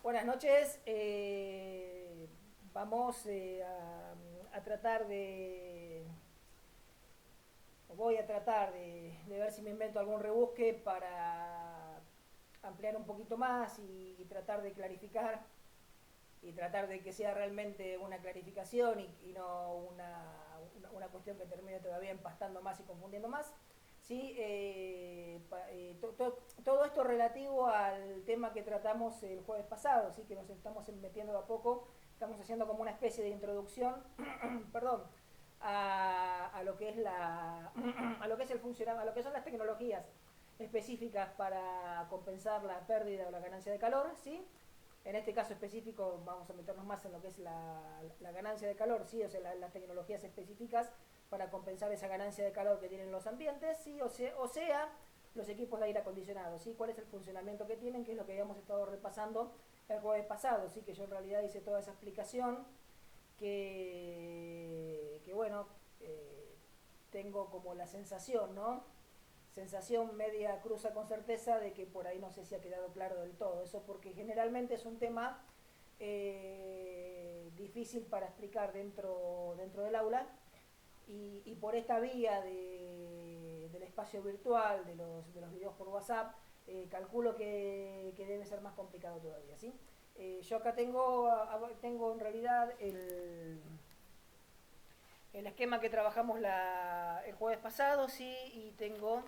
Buenas noches. Vamos a tratar voy a tratar de ver si me invento algún rebusque para ampliar un poquito más y tratar de clarificar y tratar de que sea realmente una clarificación y no una cuestión que termine todavía empastando más y confundiendo más. ¿Sí? Todo esto relativo al tema que tratamos el jueves pasado, ¿sí? Que nos estamos metiendo de a poco, estamos haciendo como una especie de introducción perdón, a lo que es a lo que es el funcionamiento, a lo que son las tecnologías específicas para compensar la pérdida o la ganancia de calor, ¿sí? En este caso específico vamos a meternos más en lo que es la ganancia de calor, ¿sí? O sea, las tecnologías específicas para compensar esa ganancia de calor que tienen los ambientes, ¿sí? O sea, los equipos de aire acondicionado, ¿sí? ¿Cuál es el funcionamiento que tienen? Que es lo que habíamos estado repasando el jueves pasado, ¿sí? Que yo en realidad hice toda esa explicación que bueno, tengo como la sensación, ¿no? Sensación media cruza con certeza de que por ahí no sé si ha quedado claro del todo. Eso porque generalmente es un tema difícil para explicar dentro del aula y por esta vía del espacio virtual, de los videos por WhatsApp, calculo que debe ser más complicado todavía, ¿sí? Yo acá tengo en realidad el esquema que trabajamos el jueves pasado, sí, y tengo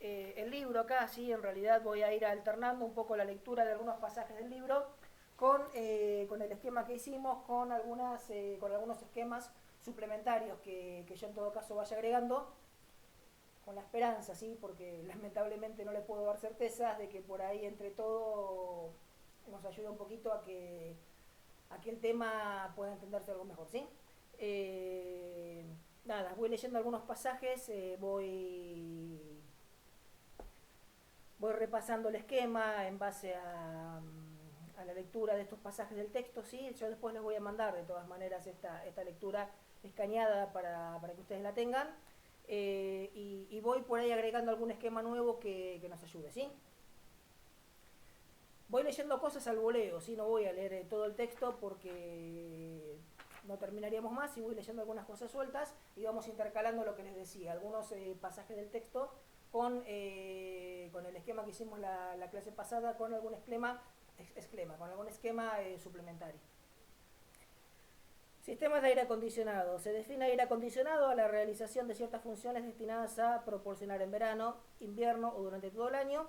el libro acá, sí, en realidad voy a ir alternando un poco la lectura de algunos pasajes del libro con el esquema que hicimos, con algunos esquemas suplementarios que yo en todo caso vaya agregando, con la esperanza, ¿sí? Porque lamentablemente no les puedo dar certezas de que por ahí entre todo nos ayude un poquito a que el tema pueda entenderse algo mejor, ¿sí? Eh, Nada, voy leyendo algunos pasajes, voy repasando el esquema en base a la lectura de estos pasajes del texto, ¿sí? Yo después les voy a mandar de todas maneras esta lectura escaneada para que ustedes la tengan. Y voy por ahí agregando algún esquema nuevo que nos ayude, ¿sí? Voy leyendo cosas al voleo, ¿sí? No voy a leer todo el texto porque no terminaríamos más y voy leyendo algunas cosas sueltas y vamos intercalando lo que les decía, algunos pasajes del texto con el esquema que hicimos la clase pasada, con algún con algún esquema suplementario. Sistemas de aire acondicionado. Se define aire acondicionado a la realización de ciertas funciones destinadas a proporcionar en verano, invierno o durante todo el año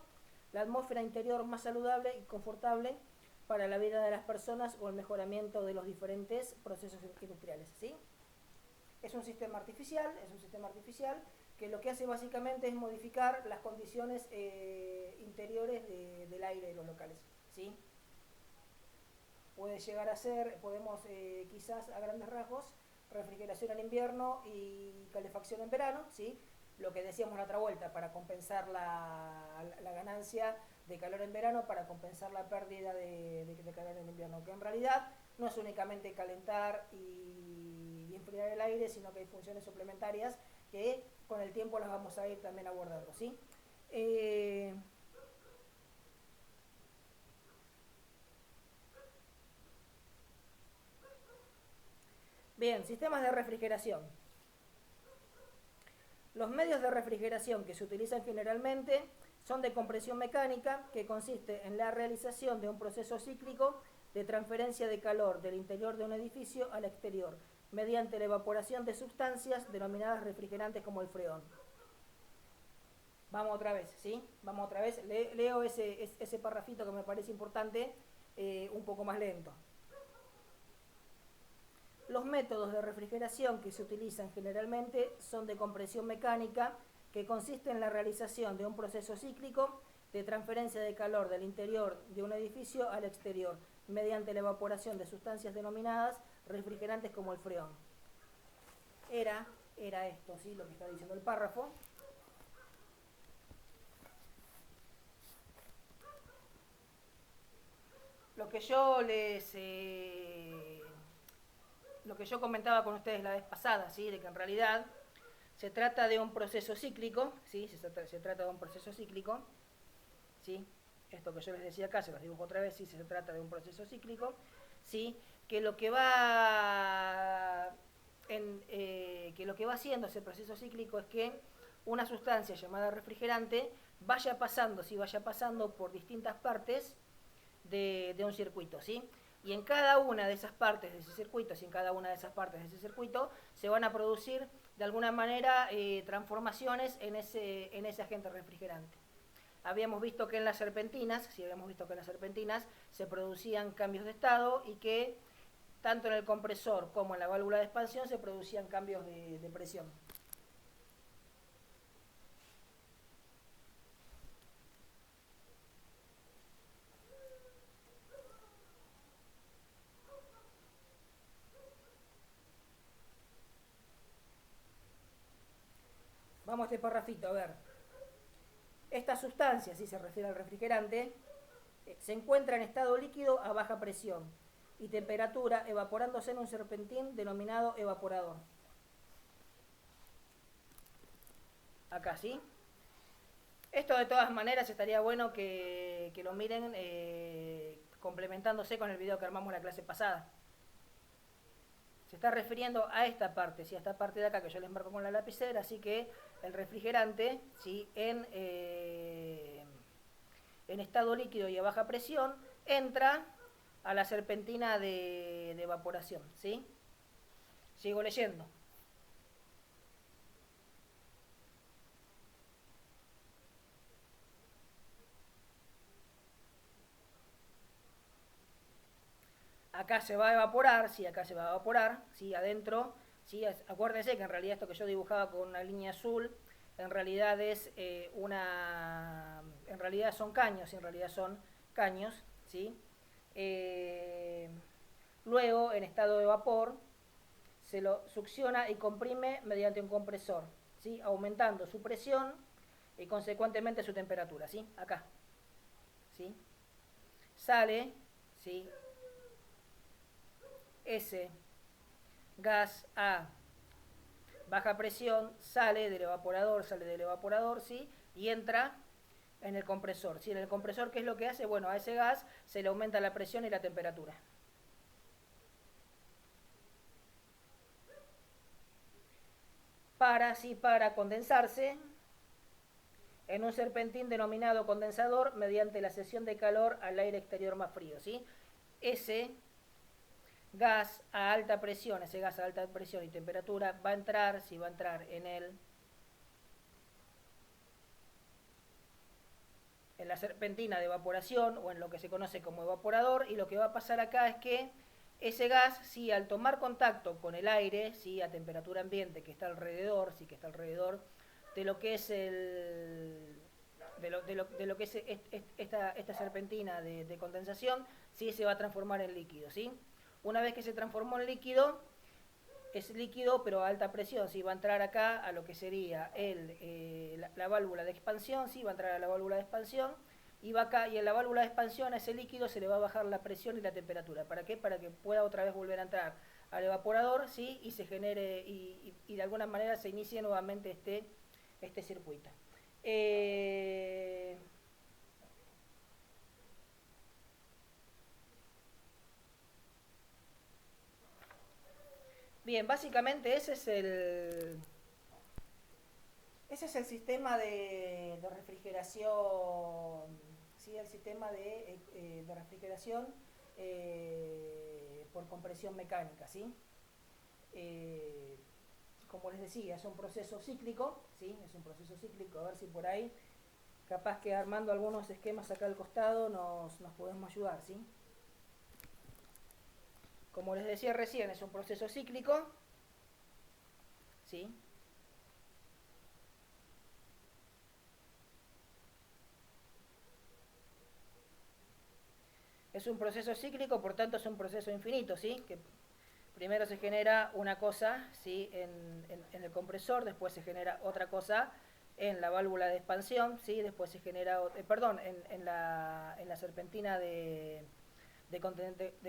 la atmósfera interior más saludable y confortable para la vida de las personas o el mejoramiento de los diferentes procesos industriales, ¿sí? Es un sistema artificial que lo que hace básicamente es modificar las condiciones interiores del aire de los locales, ¿sí? Puede llegar a ser, podemos quizás a grandes rasgos, refrigeración en invierno y calefacción en verano, ¿sí? Lo que decíamos la otra vuelta, para compensar la ganancia de calor en verano, para compensar la pérdida de calor en invierno, que en realidad no es únicamente calentar y enfriar el aire, sino que hay funciones suplementarias que con el tiempo las vamos a ir también abordando, ¿sí? Bien, sistemas de refrigeración. Los medios de refrigeración que se utilizan generalmente son de compresión mecánica, que consiste en la realización de un proceso cíclico de transferencia de calor del interior de un edificio al exterior, mediante la evaporación de sustancias denominadas refrigerantes como el freón. Vamos otra vez, ¿sí? Vamos otra vez. Leo ese parrafito que me parece importante un poco más lento. Los métodos de refrigeración que se utilizan generalmente son de compresión mecánica, que consiste en la realización de un proceso cíclico de transferencia de calor del interior de un edificio al exterior, mediante la evaporación de sustancias denominadas refrigerantes como el freón. Era esto, ¿sí? Lo que está diciendo el párrafo. Lo que yo lo que yo comentaba con ustedes la vez pasada, ¿sí? De que en realidad se trata de un proceso cíclico, ¿sí? Se trata de un proceso cíclico, ¿sí? esto que yo les decía acá, se los dibujo otra vez, sí se trata de un proceso cíclico, ¿sí? Que lo que va haciendo ese proceso cíclico es que una sustancia llamada refrigerante vaya pasando por distintas partes de un circuito, ¿sí? Y en cada una de esas partes de ese circuito, se van a producir de alguna manera transformaciones en ese agente refrigerante. Habíamos visto que en las serpentinas se producían cambios de estado y que tanto en el compresor como en la válvula de expansión se producían cambios de presión. Vamos a este parrafito, a ver. Esta sustancia, si se refiere al refrigerante, se encuentra en estado líquido a baja presión y temperatura, evaporándose en un serpentín denominado evaporador. Acá, ¿sí? Esto de todas maneras estaría bueno que lo miren complementándose con el video que armamos la clase pasada. Se está refiriendo a esta parte, ¿sí? A esta parte de acá que yo les marco con la lapicera, así que el refrigerante, ¿sí? En estado líquido y a baja presión, entra a la serpentina de evaporación, ¿sí? Sigo leyendo. Acá se va a evaporar, sí, adentro, sí, acuérdense que en realidad esto que yo dibujaba con una línea azul, en realidad en realidad son caños, ¿sí? Luego, en estado de vapor, se lo succiona y comprime mediante un compresor, ¿sí? Aumentando su presión y consecuentemente su temperatura, ¿sí? Acá, ¿sí? Sale, ¿sí? Ese gas a baja presión sale del evaporador, ¿sí? Y entra en el compresor, ¿sí? En el compresor, ¿qué es lo que hace? Bueno, a ese gas se le aumenta la presión y la temperatura. Para condensarse en un serpentín denominado condensador mediante la cesión de calor al aire exterior más frío, ¿sí? Ese gas a alta presión y temperatura va a entrar en la serpentina de evaporación o en lo que se conoce como evaporador, y lo que va a pasar acá es que ese gas, sí, al tomar contacto con el aire, sí, a temperatura ambiente que está alrededor, de lo que es esta serpentina de condensación, sí, se va a transformar en líquido, ¿sí? Una vez que se transformó en líquido, es líquido pero a alta presión, ¿sí? Va a entrar acá a lo que sería la válvula de expansión, ¿sí? Va a entrar a la válvula de expansión y va acá, y en la válvula de expansión a ese líquido se le va a bajar la presión y la temperatura. ¿Para qué? Para que pueda otra vez volver a entrar al evaporador, ¿sí? Y se genere y de alguna manera se inicie nuevamente este circuito. Bien, básicamente ese es el sistema de refrigeración, ¿sí? El sistema de refrigeración por compresión mecánica, ¿sí? Como les decía, es un proceso cíclico, ¿sí? Es un proceso cíclico, a ver si por ahí, capaz que armando algunos esquemas acá al costado nos podemos ayudar, ¿sí? Como les decía recién, es un proceso cíclico, ¿sí? Es un proceso cíclico, por tanto es un proceso infinito, ¿sí? Que primero se genera una cosa, ¿sí? en el compresor, después se genera otra cosa en la válvula de expansión, ¿sí? Después se genera, en la serpentina de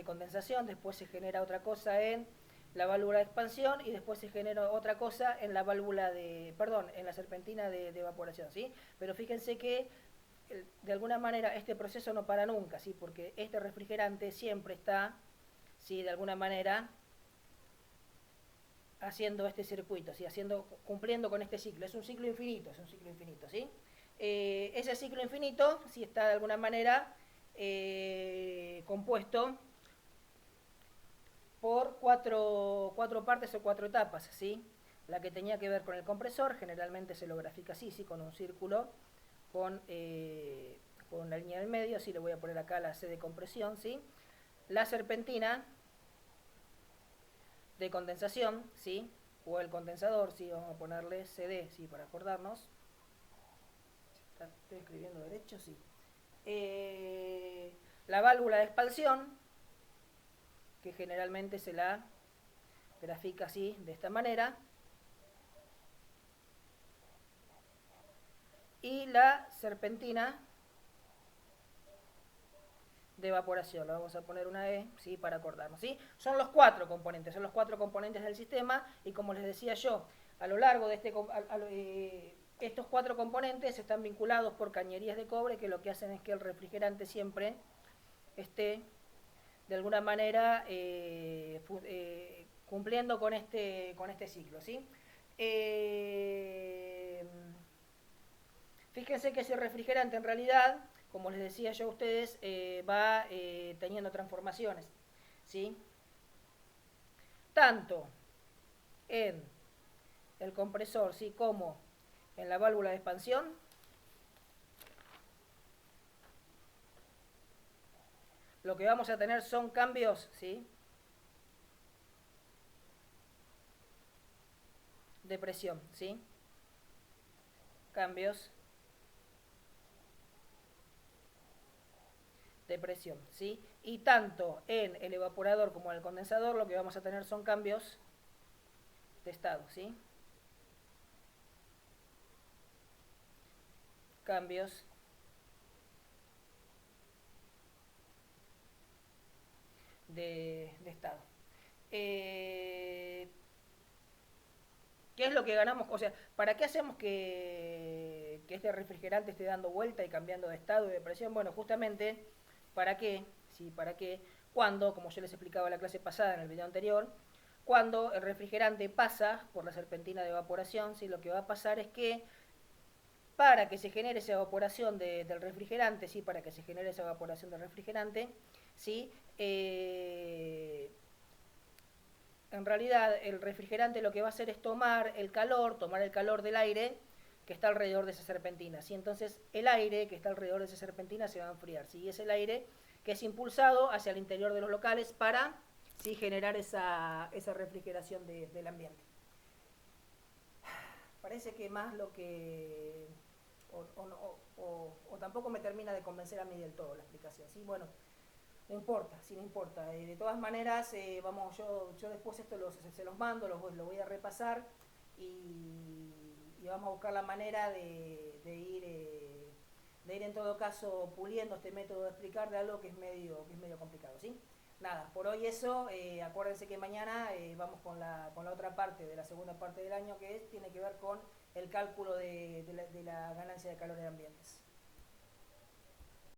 condensación, después se genera otra cosa en la válvula de expansión y después se genera otra cosa en la válvula en la serpentina de evaporación, ¿sí? Pero fíjense que de alguna manera este proceso no para nunca, ¿sí? Porque este refrigerante siempre está, ¿sí? De alguna manera haciendo este circuito, ¿sí? Cumpliendo con este ciclo. Es un ciclo infinito, ¿sí? Ese ciclo infinito, ¿sí? Está de alguna manera compuesto por cuatro partes o cuatro etapas, ¿sí? La que tenía que ver con el compresor, generalmente se lo grafica así, ¿sí? Con un círculo, con una línea en el medio, así le voy a poner acá la C de compresión, ¿sí? La serpentina de condensación, ¿sí? O el condensador, ¿sí? Vamos a ponerle CD, ¿sí? Para acordarnos. ¿Estoy escribiendo derecho? Sí. La válvula de expansión, que generalmente se la grafica así, de esta manera. Y la serpentina de evaporación, le vamos a poner una E, ¿sí? Para acordarnos, ¿sí? Son los cuatro componentes del sistema, y como les decía yo, a lo largo de estos cuatro componentes están vinculados por cañerías de cobre, que lo que hacen es que el refrigerante siempre esté de alguna manera cumpliendo con este ciclo, ¿sí? Fíjense que ese refrigerante en realidad, como les decía yo a ustedes, va teniendo transformaciones, ¿sí? Tanto en el compresor, ¿sí? Como en la válvula de expansión. Lo que vamos a tener son cambios, ¿sí? De presión, ¿sí? Cambios de presión, ¿sí? Y tanto en el evaporador como en el condensador lo que vamos a tener son cambios de estado, ¿sí? Cambios de estado. ¿Qué es lo que ganamos? O sea, ¿para qué hacemos que este refrigerante esté dando vuelta y cambiando de estado y de presión? Bueno, justamente, ¿para qué? Sí, ¿para qué? Cuando, como yo les explicaba en la clase pasada, en el video anterior, cuando el refrigerante pasa por la serpentina de evaporación, ¿sí? Lo que va a pasar es que para que se genere esa evaporación del refrigerante, ¿sí? Para que se genere esa evaporación del refrigerante, ¿sí? En realidad el refrigerante lo que va a hacer es tomar el calor del aire que está alrededor de esa serpentina, ¿sí? Entonces el aire que está alrededor de esa serpentina se va a enfriar, ¿sí? Y es el aire que es impulsado hacia el interior de los locales para, ¿sí? Generar esa refrigeración del ambiente. Parece que más lo que... O tampoco me termina de convencer a mí del todo la explicación, ¿sí? Bueno, no importa, sí, no importa. De todas maneras, vamos, yo después esto se los mando, lo voy a repasar y vamos a buscar la manera de ir en todo caso puliendo este método de explicar de algo que es medio complicado, ¿sí? Nada, por hoy eso, acuérdense que mañana vamos con la otra parte, de la segunda parte del año, que tiene que ver con el cálculo de la ganancia de calor en ambientes.